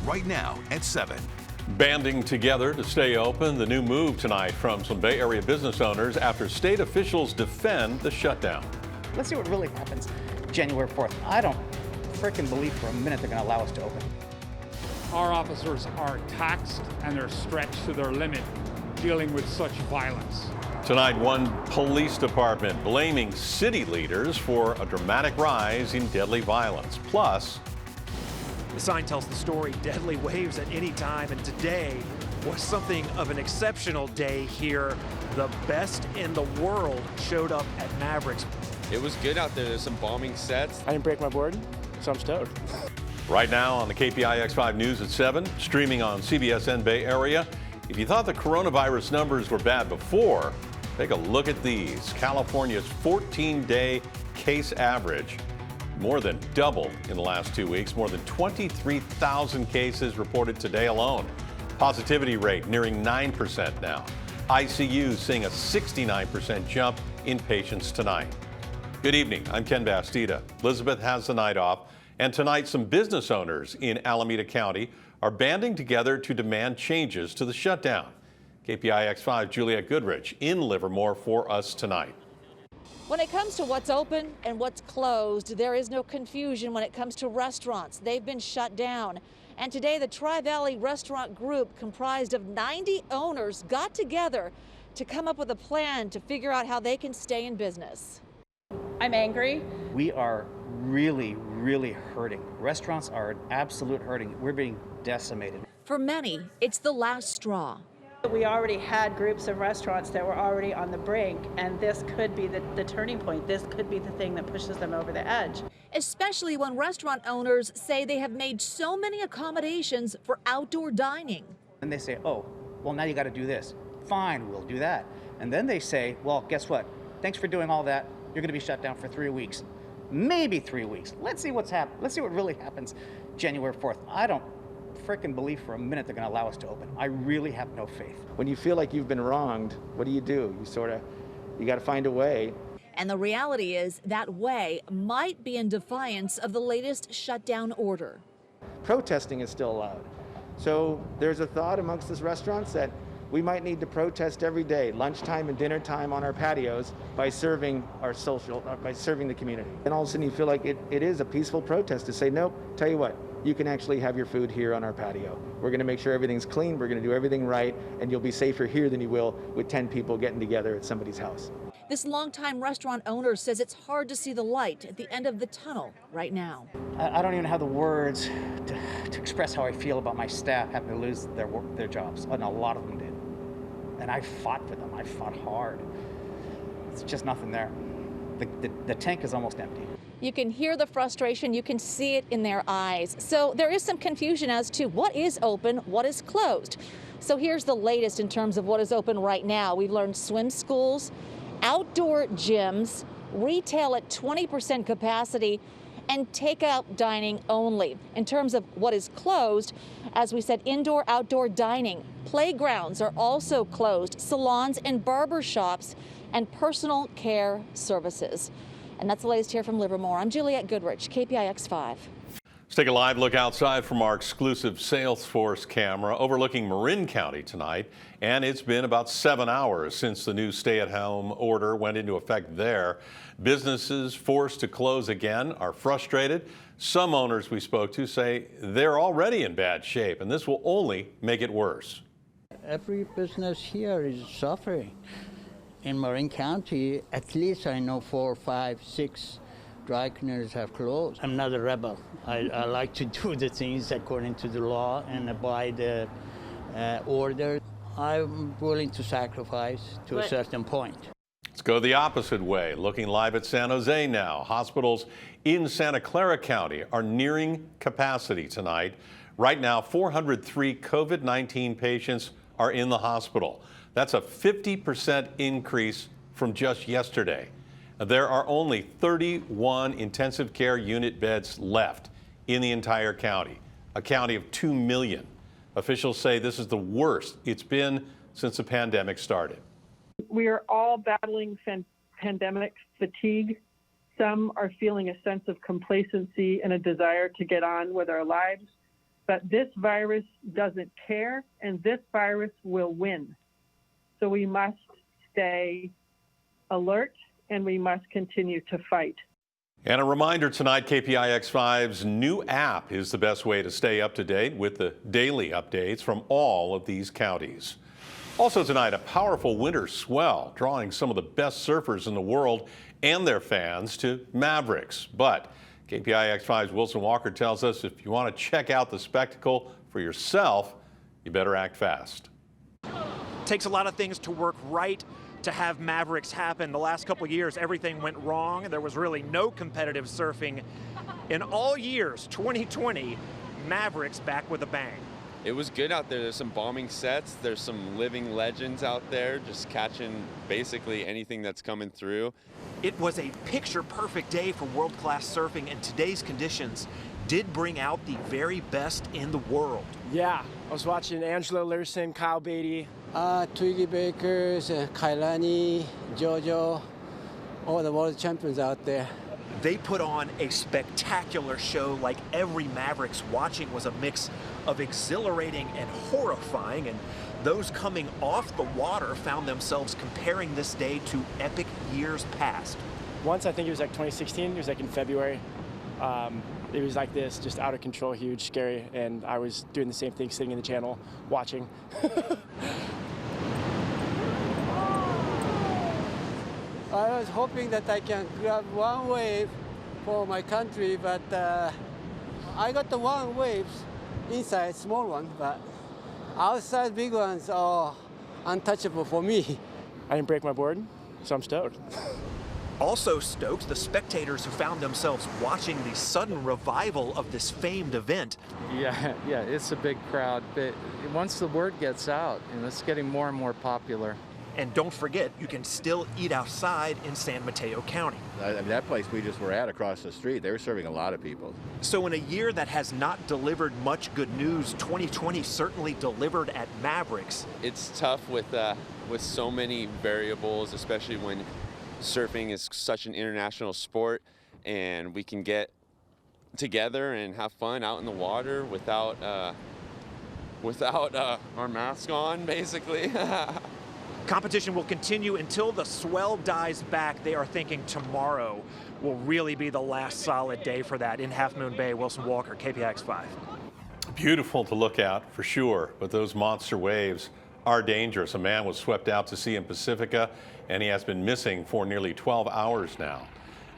right now at 7. Banding together to stay open, the new move tonight from some Bay Area business owners after state officials defend the shutdown. Let's see what really happens January 4th. I don't frickin' believe for a minute they're going to allow us to open. Our officers are taxed and they're stretched to their limit dealing with such violence. Tonight, one police department blaming city leaders for a dramatic rise in deadly violence. Plus, the sign tells the story, deadly waves at any time, and today was something of an exceptional day here. The best in the world showed up at Mavericks. It was good out there. There's some bombing sets. I didn't break my board, so I'm stoked. Right now on the KPIX 5 News at 7, streaming on CBS and Bay Area. If you thought the coronavirus numbers were bad before, take a look at these. California's 14-day case average more than doubled in the last 2 weeks. More than 23,000 cases reported today alone. Positivity rate nearing 9% now. ICU seeing a 69% jump in patients tonight. Good evening, I'm Ken Bastida. Elizabeth has the night off, and tonight some business owners in Alameda County are banding together to demand changes to the shutdown. KPIX 5 Juliette Goodrich in Livermore for us tonight. When it comes to what's open and what's closed, there is no confusion when it comes to restaurants. They've been shut down. And today, the Tri-Valley Restaurant Group, comprised of 90 owners, got together to come up with a plan to figure out how they can stay in business. I'm angry. We are really hurting. Restaurants are an absolute hurting. We're being decimated. For many, it's the last straw. We already had groups of restaurants that were already on the brink, and this could be the turning point. This could be the thing that pushes them over the edge. Especially when restaurant owners say they have made so many accommodations for outdoor dining. And they say, oh, well, now you got to do this. Fine, we'll do that. And then they say, well, guess what? Thanks for doing all that. You're going to be shut down for 3 weeks. Maybe 3 weeks. Let's see what's happened. Let's see what really happens January 4th. I don't frickin' believe for a minute they're going to allow us to open. I really have no faith. When you feel like you've been wronged, what do? You got to find a way. And the reality is that way might be in defiance of the latest shutdown order. Protesting is still allowed. So there's a thought amongst these restaurants that we might need to protest every day, lunchtime and dinner time on our patios, by serving the community. And all of a sudden you feel like it is a peaceful protest to say, nope, tell you what, you can actually have your food here on our patio. We're going to make sure everything's clean, we're going to do everything right, and you'll be safer here than you will with 10 people getting together at somebody's house. This longtime restaurant owner says it's hard to see the light at the end of the tunnel right now. I don't even have the words to express how I feel about my staff having to lose their jobs, and a lot of them did. And I fought for them. I fought hard. It's just nothing there. The tank is almost empty. You can hear the frustration. You can see it in their eyes. So there is some confusion as to what is open, what is closed. So here's the latest in terms of what is open right now. We've learned swim schools, outdoor gyms, retail at 20% capacity, and takeout dining only. In terms of what is closed, as we said, indoor, outdoor dining. Playgrounds are also closed, salons and barber shops, and personal care services. And that's the latest here from Livermore. I'm Juliette Goodrich, KPIX 5. Let's take a live look outside from our exclusive Salesforce camera overlooking Marin County tonight. And it's been about 7 hours since the new stay-at-home order went into effect there. Businesses forced to close again are frustrated. Some owners we spoke to say they're already in bad shape, and this will only make it worse. Every business here is suffering. In Marin County, at least I know 4, 5, 6 dry cleaners have closed. I'm not a rebel. I like to do the things according to the law and abide the order. I'm willing to sacrifice to a certain point. Let's go the opposite way. Looking live at San Jose now. Hospitals in Santa Clara County are nearing capacity tonight. Right now, 403 COVID-19 patients are in the hospital. That's a 50% increase from just yesterday. There are only 31 intensive care unit beds left in the entire county, a county of 2 million. Officials say this is the worst it's been since the pandemic started. We are all battling pandemic fatigue. Some are feeling a sense of complacency and a desire to get on with our lives. But this virus doesn't care, and this virus will win. So we must stay alert, and we must continue to fight. And a reminder tonight, KPIX5's new app is the best way to stay up to date with the daily updates from all of these counties. Also tonight, a powerful winter swell drawing some of the best surfers in the world and their fans to Mavericks. But KPIX5's Wilson Walker tells us if you want to check out the spectacle for yourself, you better act fast. Takes a lot of things to work right to have Mavericks happen. The last couple of years, everything went wrong. There was really no competitive surfing. In all years, 2020, Mavericks back with a bang. It was good out there. There's some bombing sets. There's some living legends out there just catching basically anything that's coming through. It was a picture-perfect day for world-class surfing, and today's conditions did bring out the very best in the world. Yeah, I was watching Angelo Learson, Kyle Beatty. Twiggy Bakers, Kailani, Jojo, all the world champions out there. They put on a spectacular show. Like every Mavericks watching was a mix of exhilarating and horrifying, and those coming off the water found themselves comparing this day to epic years past. Once, I think it was like 2016, it was like in February. It was like this, just out of control, huge, scary, and I was doing the same thing, sitting in the channel, watching. I was hoping that I can grab one wave for my country, but I got the one waves inside, small one, but outside big ones are untouchable for me. I didn't break my board, so I'm stoked. Also stoked, the spectators who found themselves watching the sudden revival of this famed event. Yeah, it's a big crowd, but once the word gets out, and it's getting more and more popular. And don't forget, you can still eat outside in San Mateo County. I mean, that place we just were at across the street, they were serving a lot of people. So in a year that has not delivered much good news, 2020 certainly delivered at Mavericks. It's tough with so many variables, especially when surfing is such an international sport, and we can get together and have fun out in the water without our mask on, basically. Competition will continue until the swell dies back. They are thinking tomorrow will really be the last solid day for that. In Half Moon Bay, Wilson Walker, KPIX5. Beautiful to look at for sure, but those monster waves are dangerous. A man was swept out to sea in Pacifica, and he has been missing for nearly 12 hours now.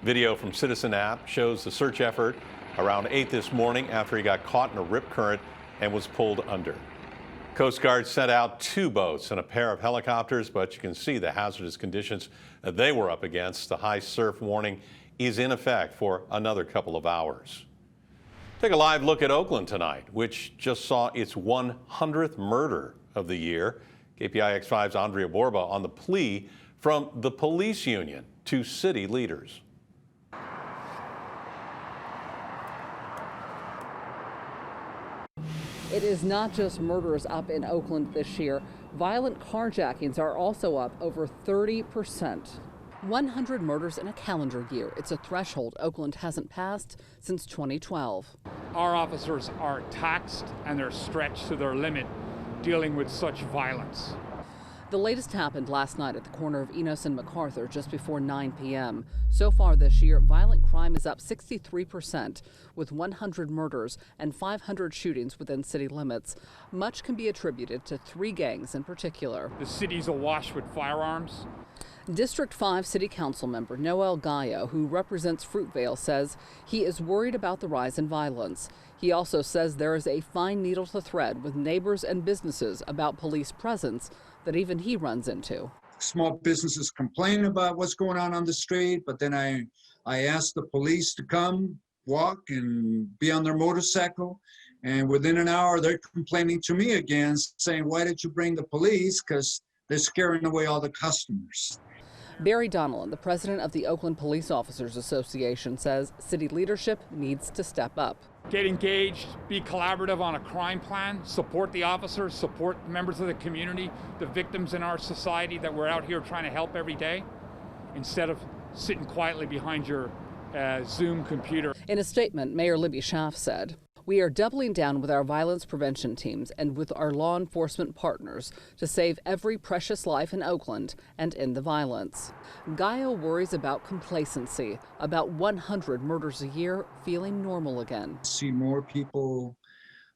Video from Citizen app shows the search effort around 8 this morning after he got caught in a rip current and was pulled under. Coast Guard sent out 2 boats and a pair of helicopters, but you can see the hazardous conditions that they were up against. The high surf warning is in effect for another couple of hours. Take a live look at Oakland tonight, which just saw its 100th murder of the year. KPIX5's Andrea Borba on the plea from the police union to city leaders. It is not just murders up in Oakland this year. Violent carjackings are also up over 30%. 100 murders in a calendar year. It's a threshold Oakland hasn't passed since 2012. Our officers are taxed and they're stretched to their limit dealing with such violence. The latest happened last night at the corner of Enos and MacArthur just before 9 p.m. So far this year, violent crime is up 63%, with 100 murders and 500 shootings within city limits. Much can be attributed to 3 gangs in particular. The city's awash with firearms. District 5 City Council member Noel Gallo, who represents Fruitvale, says he is worried about the rise in violence. He also says there is a fine needle to thread with neighbors and businesses about police presence that even he runs into. Small businesses complain about what's going on the street, but then I ask the police to come, walk, and be on their motorcycle. And within an hour, they're complaining to me again, saying, why did you bring the police? Because they're scaring away all the customers. Barry Donnellan, the president of the Oakland Police Officers Association, says city leadership needs to step up. Get engaged, be collaborative on a crime plan, support the officers, support members of the community, the victims in our society that we're out here trying to help every day, instead of sitting quietly behind your Zoom computer. In a statement, Mayor Libby Schaaf said, We are doubling down with our violence prevention teams and with our law enforcement partners to save every precious life in Oakland and end the violence. Gaio worries about complacency, about 100 murders a year feeling normal again. See more people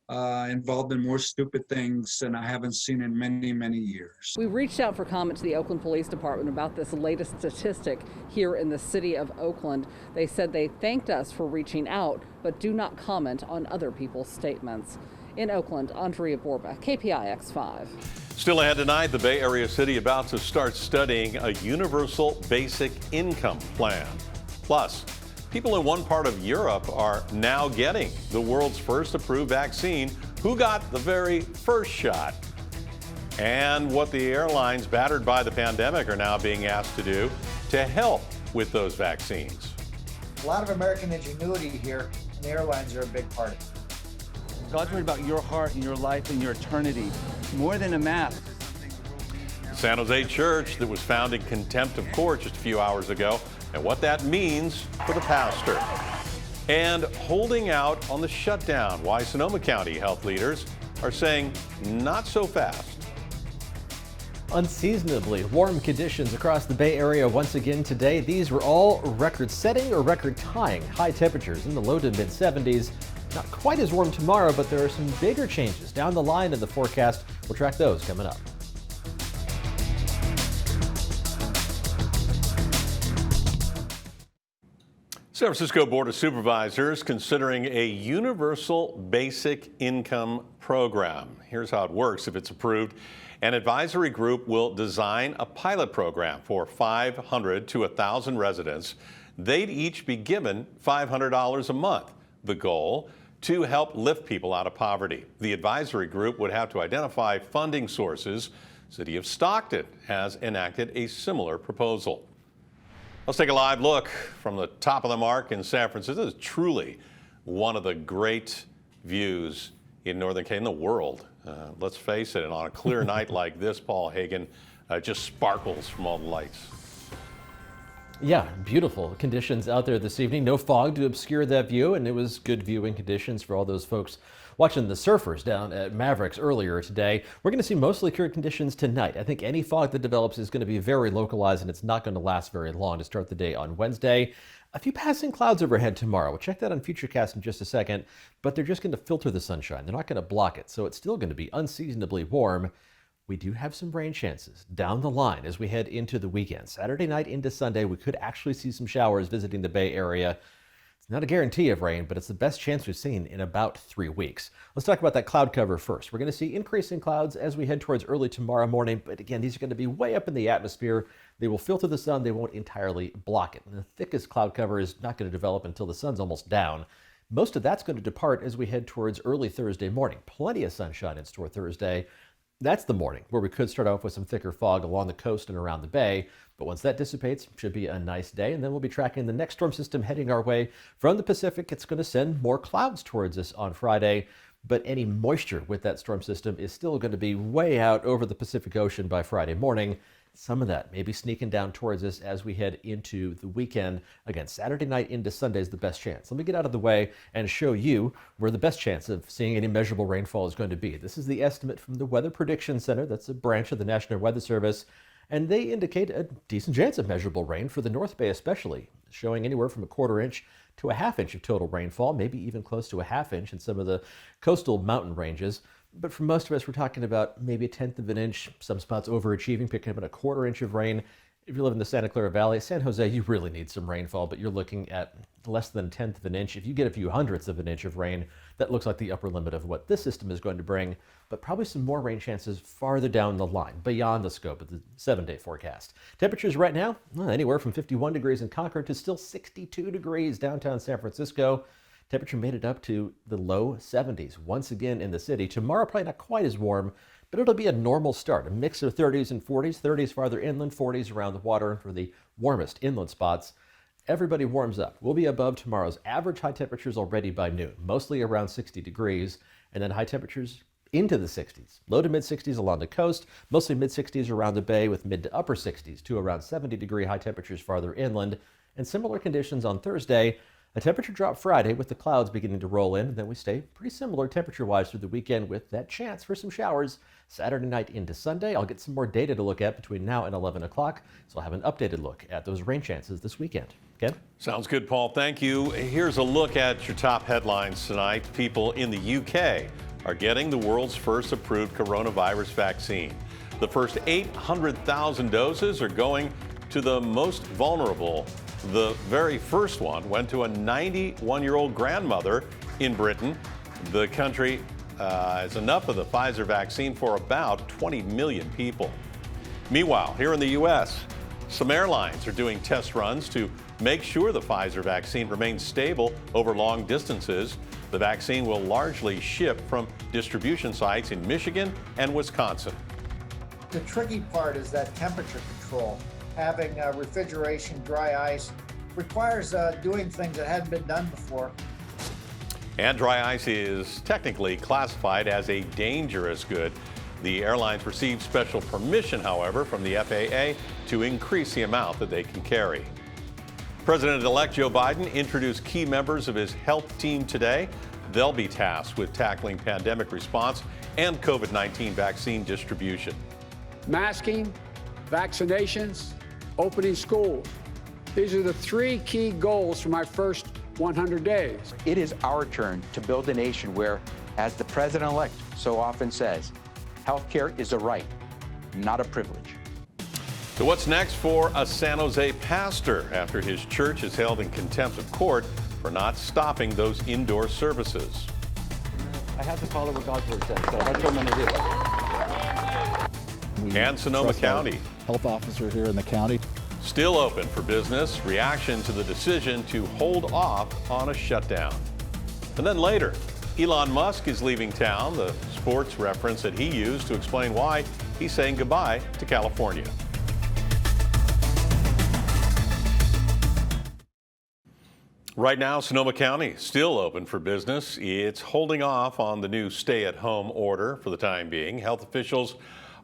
involved in more stupid things than I haven't seen in many, many years. We reached out for comment to the Oakland Police Department about this latest statistic here in the city of Oakland. They said they thanked us for reaching out, but do not comment on other people's statements. In Oakland, Andrea Borba, KPIX 5. Still ahead tonight, the Bay Area city about to start studying a universal basic income plan. Plus, people in one part of Europe are now getting the world's first approved vaccine. Who got the very first shot? And what the airlines battered by the pandemic are now being asked to do to help with those vaccines. A lot of American ingenuity here, and the airlines are a big part of it. God's worried about your heart and your life and your eternity, more than a map. The San Jose church that was found in contempt of court just a few hours ago, and what that means for the pastor. And holding out on the shutdown, why Sonoma County health leaders are saying not so fast. Unseasonably warm conditions across the Bay Area once again today. These were all record-setting or record-tying high temperatures in the low to mid-70s. Not quite as warm tomorrow, but there are some bigger changes down the line in the forecast. We'll track those coming up. San Francisco Board of Supervisors considering a universal basic income program. Here's how it works if it's approved. An advisory group will design a pilot program for 500 to 1,000 residents. They'd each be given $500 a month. The goal? To help lift people out of poverty. The advisory group would have to identify funding sources. City of Stockton has enacted a similar proposal. Let's take a live look from the top of the mark in San Francisco. This is truly one of the great views in Northern California, in the world. Let's face it, and on a clear night like this, Paul Hagen, just sparkles from all the lights. Yeah, beautiful conditions out there this evening. No fog to obscure that view, and it was good viewing conditions for all those folks watching the surfers down at Mavericks earlier today. We're going to see mostly clear conditions tonight. I think any fog that develops is going to be very localized, and it's not going to last very long to start the day on Wednesday. A few passing clouds overhead tomorrow. We'll check that on Futurecast in just a second, but they're just going to filter the sunshine. They're not going to block it, so it's still going to be unseasonably warm. We do have some rain chances down the line as we head into the weekend. Saturday night into Sunday, we could actually see some showers visiting the Bay Area. It's not a guarantee of rain, but it's the best chance we've seen in about 3 weeks. Let's talk about that cloud cover first. We're going to see increasing clouds as we head towards early tomorrow morning, but again, these are going to be way up in the atmosphere. They will filter the sun. They won't entirely block it. And the thickest cloud cover is not going to develop until the sun's almost down. Most of that's going to depart as we head towards early Thursday morning. Plenty of sunshine in store Thursday. That's the morning where we could start off with some thicker fog along the coast and around the bay. But once that dissipates, should be a nice day. And then we'll be tracking the next storm system heading our way from the Pacific. It's going to send more clouds towards us on Friday. But any moisture with that storm system is still going to be way out over the Pacific Ocean by Friday morning. Some of that may be sneaking down towards us as we head into the weekend. Again, Saturday night into Sunday is the best chance. Let me get out of the way and show you where the best chance of seeing any measurable rainfall is going to be. This is the estimate from the Weather Prediction Center. That's a branch of the National Weather Service. And they indicate a decent chance of measurable rain for the North Bay especially, showing anywhere from a 1/4 inch to a 1/2 inch of total rainfall, maybe even close to a 1/2 inch in some of the coastal mountain ranges. But for most of us, we're talking about maybe 1/10 of an inch, some spots overachieving, picking up at a 1/4 inch of rain. If you live in the Santa Clara Valley, San Jose, you really need some rainfall, but you're looking at less than 1/10 of an inch. If you get a few hundredths of an inch of rain, that looks like the upper limit of what this system is going to bring, but probably some more rain chances farther down the line, beyond the scope of the 7-day forecast. Temperatures right now, anywhere from 51 degrees in Concord to still 62 degrees downtown San Francisco. Temperature made it up to the low 70s once again in the city. Tomorrow, probably not quite as warm, but it'll be a normal start. A mix of 30s and 40s, 30s farther inland, 40s around the water for the warmest inland spots. Everybody warms up. We'll be above tomorrow's average high temperatures already by noon, mostly around 60 degrees, and then high temperatures into the 60s. Low to mid 60s along the coast, mostly mid 60s around the bay with mid to upper 60s to around 70 degree high temperatures farther inland, and similar conditions on Thursday. A temperature drop Friday with the clouds beginning to roll in, and then we stay pretty similar temperature-wise through the weekend with that chance for some showers Saturday night into Sunday. I'll get some more data to look at between now and 11 o'clock, so I'll have an updated look at those rain chances this weekend. Ken? Sounds good, Paul. Thank you. Here's a look at your top headlines tonight. People in the UK are getting the world's first approved coronavirus vaccine. The first 800,000 doses are going to the most vulnerable. The very first one went to a 91-year-old grandmother in Britain. The country has enough of the Pfizer vaccine for about 20 million people. Meanwhile, here in the U.S., some airlines are doing test runs to make sure the Pfizer vaccine remains stable over long distances. The vaccine will largely ship from distribution sites in Michigan and Wisconsin. The tricky part is that temperature control. Having refrigeration, dry ice, requires doing things that hadn't been done before. And dry ice is technically classified as a dangerous good. The airlines received special permission, however, from the FAA to increase the amount that they can carry. President-elect Joe Biden introduced key members of his health team today. They'll be tasked with tackling pandemic response and COVID-19 vaccine distribution. Masking, vaccinations, opening schools. These are the three key goals for my first 100 days. It is our turn to build a nation where, as the president-elect so often says, healthcare is a right, not a privilege. So what's next for a San Jose pastor after his church is held in contempt of court for not stopping those indoor services? I have to follow what God's word says, so that's what I'm going to do. And Sonoma County. Health officer here in the county. Still open for business. Reaction to the decision to hold off on a shutdown. And then later, Elon Musk is leaving town, the sports reference that he used to explain why he's saying goodbye to California. Right now, Sonoma County still open for business. It's holding off on the new stay-at-home order for the time being. Health officials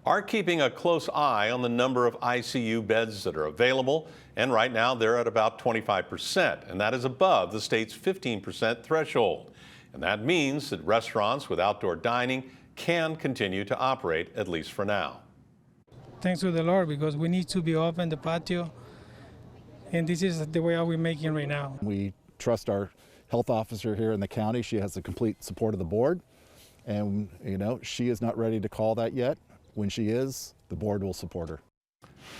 are keeping a close eye on the number of ICU beds that are available, and right now they're at about 25%, and that is above the state's 15% threshold. And that means that restaurants with outdoor dining can continue to operate, at least for now. Thanks to the Lord, because we need to be open the patio, and this is the way we're making right now. We trust our health officer here in the county. She has the complete support of the board, and she is not ready to call that yet. When she is, the board will support her.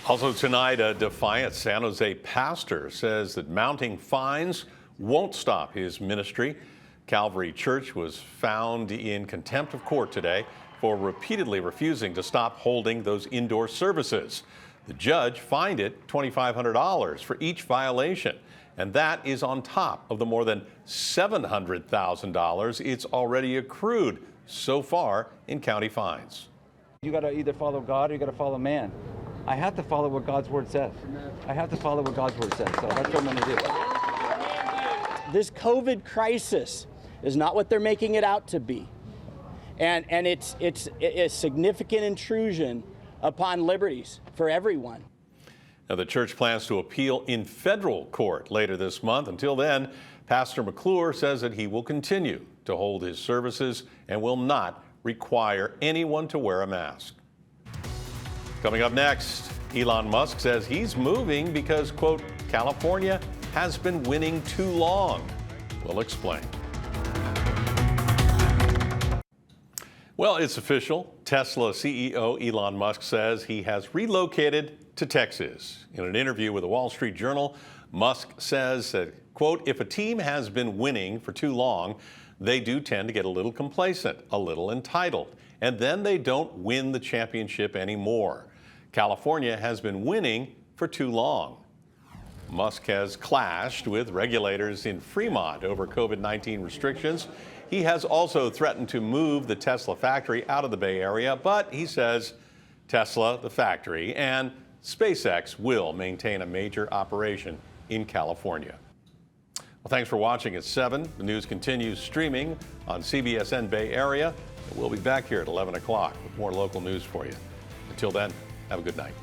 Also tonight, a defiant San Jose pastor says that mounting fines won't stop his ministry. Calvary Church was found in contempt of court today for repeatedly refusing to stop holding those indoor services. The judge fined it $2,500 for each violation, and that is on top of the more than $700,000 it's already accrued so far in county fines. You got to either follow God or you got to follow man. I have to follow what God's word says. I have to follow what God's word says, so that's what I'm going to do. This COVID crisis is not what they're making it out to be. And it's a significant intrusion upon liberties for everyone. Now, the church plans to appeal in federal court later this month. Until then, Pastor McClure says that he will continue to hold his services and will not require anyone to wear a mask. Coming up next, Elon Musk says he's moving because, quote, California has been winning too long. We'll explain. Well, it's official. Tesla CEO Elon Musk says he has relocated to Texas. In an interview with the Wall Street Journal, Musk says that, quote, if a team has been winning for too long, they do tend to get a little complacent, a little entitled, and then they don't win the championship anymore. California has been winning for too long. Musk has clashed with regulators in Fremont over COVID-19 restrictions. He has also threatened to move the Tesla factory out of the Bay Area, but he says Tesla, the factory, and SpaceX will maintain a major operation in California. Well, thanks for watching at 7. The news continues streaming on CBS Bay Area. We'll be back here at 11 o'clock with more local news for you. Until then, have a good night.